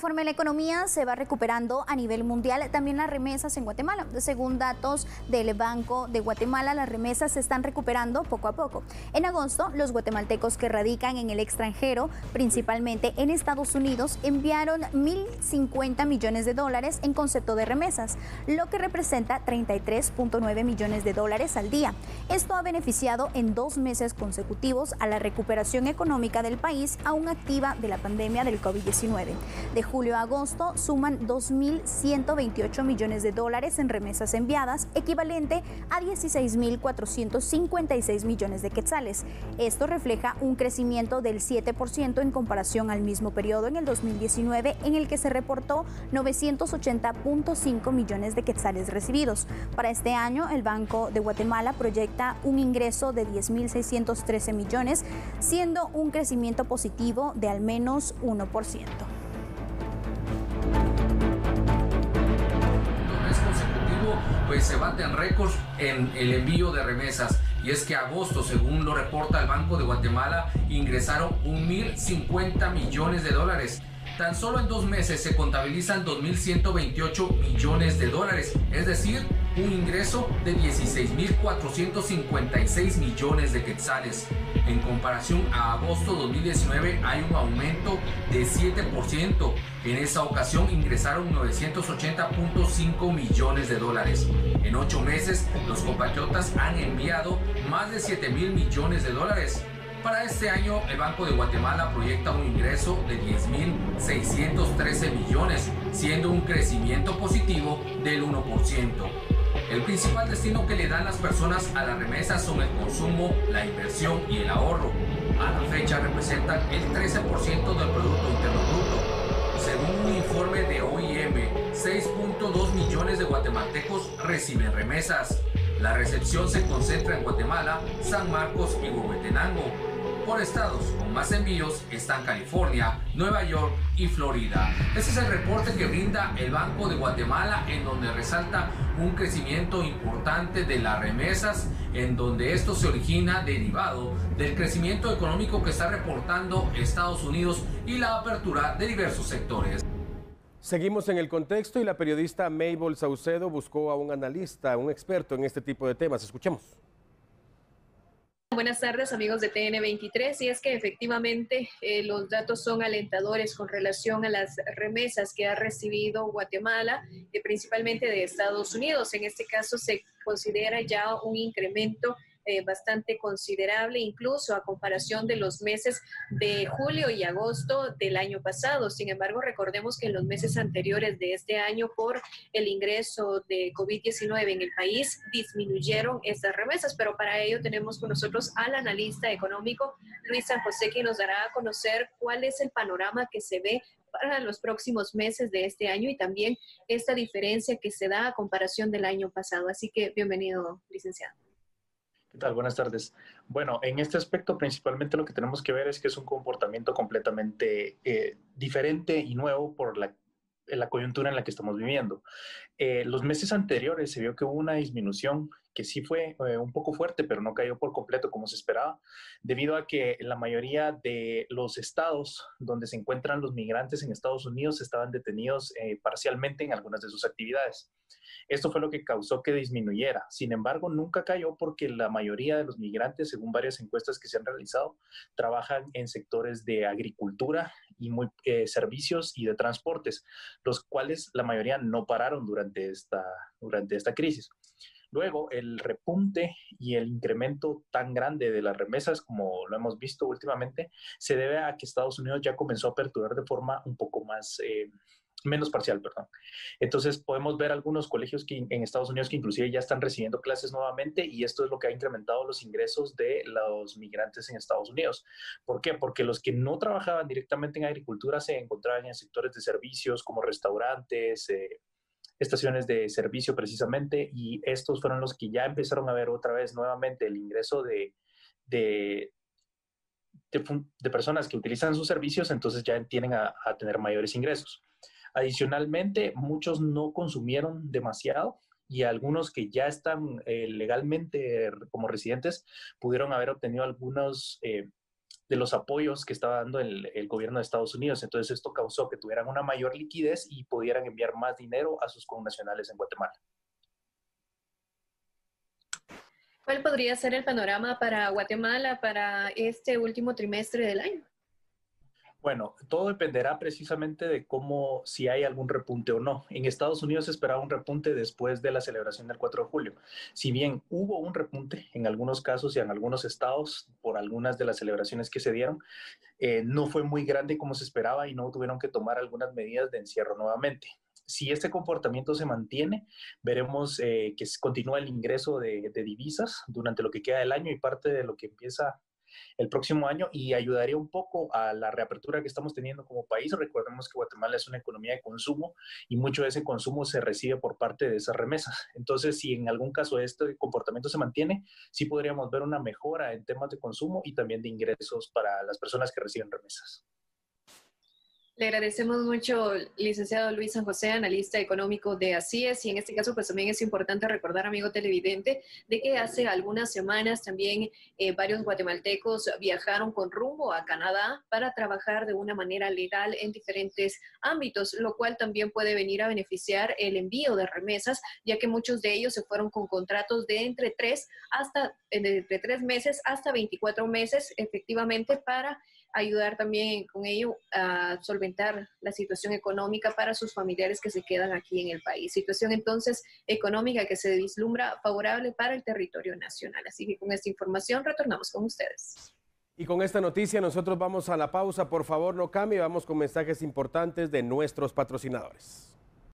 Conforme la economía se va recuperando a nivel mundial, también las remesas en Guatemala. Según datos del Banco de Guatemala, las remesas se están recuperando poco a poco. En agosto, los guatemaltecos que radican en el extranjero, principalmente en Estados Unidos, enviaron 1.050 millones de dólares en concepto de remesas, lo que representa 33.9 millones de dólares al día. Esto ha beneficiado en 2 meses consecutivos a la recuperación económica del país, aún activa de la pandemia del COVID-19. De julio a agosto suman 2.128 millones de dólares en remesas enviadas, equivalente a 16.456 millones de quetzales. Esto refleja un crecimiento del 7% en comparación al mismo periodo en el 2019, en el que se reportó 980.5 millones de quetzales recibidos. Para este año, el Banco de Guatemala proyecta un ingreso de 10.613 millones, siendo un crecimiento positivo de al menos 1%. Pues se baten récords en el envío de remesas, y es que agosto, según lo reporta el Banco de Guatemala, ingresaron 1.050 millones de dólares. Tan solo en 2 meses se contabilizan 2.128 millones de dólares, es decir, un ingreso de 16.456 millones de quetzales. En comparación a agosto 2019 hay un aumento de 7%. En esa ocasión ingresaron 980.5 millones de dólares. En 8 meses, los compatriotas han enviado más de 7.000 millones de dólares. Para este año, el Banco de Guatemala proyecta un ingreso de 10.613 millones, siendo un crecimiento positivo del 1%. El principal destino que le dan las personas a las remesas son el consumo, la inversión y el ahorro. A la fecha representan el 13% del Producto Interno Bruto. Según un informe de OIM, 6.2 millones de guatemaltecos reciben remesas. La recepción se concentra en Guatemala, San Marcos y Huehuetenango. Por estados con más envíos están California, Nueva York y Florida. Ese es el reporte que brinda el Banco de Guatemala, en donde resalta un crecimiento importante de las remesas, en donde esto se origina derivado del crecimiento económico que está reportando Estados Unidos y la apertura de diversos sectores. Seguimos en el contexto y la periodista Mabel Saucedo buscó a un analista, un experto en este tipo de temas. Escuchemos. Buenas tardes, amigos de TN23. Y es que efectivamente los datos son alentadores con relación a las remesas que ha recibido Guatemala, principalmente de Estados Unidos. En este caso se considera ya un incremento bastante considerable, incluso a comparación de los meses de julio y agosto del año pasado. Sin embargo, recordemos que en los meses anteriores de este año, por el ingreso de COVID-19 en el país, disminuyeron estas remesas, pero para ello tenemos con nosotros al analista económico Luis San José, que nos dará a conocer cuál es el panorama que se ve para los próximos meses de este año y también esta diferencia que se da a comparación del año pasado. Así que bienvenido, licenciado. ¿Qué tal? Buenas tardes. Bueno, en este aspecto principalmente lo que tenemos que ver es que es un comportamiento completamente diferente y nuevo por la coyuntura en la que estamos viviendo. Los meses anteriores se vio que hubo una disminución que sí fue un poco fuerte, pero no cayó por completo como se esperaba, debido a que la mayoría de los estados donde se encuentran los migrantes en Estados Unidos estaban detenidos parcialmente en algunas de sus actividades. Esto fue lo que causó que disminuyera. Sin embargo, nunca cayó porque la mayoría de los migrantes, según varias encuestas que se han realizado, trabajan en sectores de agricultura y servicios y de transportes, los cuales la mayoría no pararon durante esta crisis. Luego, el repunte y el incremento tan grande de las remesas, como lo hemos visto últimamente, se debe a que Estados Unidos ya comenzó a aperturar de forma un poco menos parcial, perdón. Entonces podemos ver algunos colegios en Estados Unidos que inclusive ya están recibiendo clases nuevamente, y esto es lo que ha incrementado los ingresos de los migrantes en Estados Unidos. ¿Por qué? Porque los que no trabajaban directamente en agricultura se encontraban en sectores de servicios como restaurantes, estaciones de servicio precisamente, y estos fueron los que ya empezaron a ver otra vez nuevamente el ingreso de personas que utilizan sus servicios, entonces ya tienden a tener mayores ingresos. Adicionalmente, muchos no consumieron demasiado, y algunos que ya están legalmente como residentes pudieron haber obtenido algunos los apoyos que estaba dando el gobierno de Estados Unidos. Entonces esto causó que tuvieran una mayor liquidez y pudieran enviar más dinero a sus connacionales en Guatemala. ¿Cuál podría ser el panorama para Guatemala para este último trimestre del año? Bueno, todo dependerá precisamente de cómo, si hay algún repunte o no. En Estados Unidos se esperaba un repunte después de la celebración del 4 de julio. Si bien hubo un repunte en algunos casos y en algunos estados por algunas de las celebraciones que se dieron, no fue muy grande como se esperaba y no tuvieron que tomar algunas medidas de encierro nuevamente. Si este comportamiento se mantiene, veremos que continúa el ingreso de divisas durante lo que queda del año y parte de lo que empieza el próximo año, y ayudaría un poco a la reapertura que estamos teniendo como país. Recordemos que Guatemala es una economía de consumo y mucho de ese consumo se recibe por parte de esas remesas. Entonces, si en algún caso este comportamiento se mantiene, sí podríamos ver una mejora en temas de consumo y también de ingresos para las personas que reciben remesas. Le agradecemos mucho, licenciado Luis San José, analista económico de ACIES, y en este caso pues también es importante recordar, amigo televidente, de que hace algunas semanas también varios guatemaltecos viajaron con rumbo a Canadá para trabajar de una manera legal en diferentes ámbitos, lo cual también puede venir a beneficiar el envío de remesas, ya que muchos de ellos se fueron con contratos de entre 3 meses hasta 24 meses, efectivamente, para ayudar también con ello a solventar la situación económica para sus familiares que se quedan aquí en el país. Situación entonces económica que se vislumbra favorable para el territorio nacional. Así que con esta información retornamos con ustedes. Y con esta noticia nosotros vamos a la pausa. Por favor, no cambie, vamos con mensajes importantes de nuestros patrocinadores.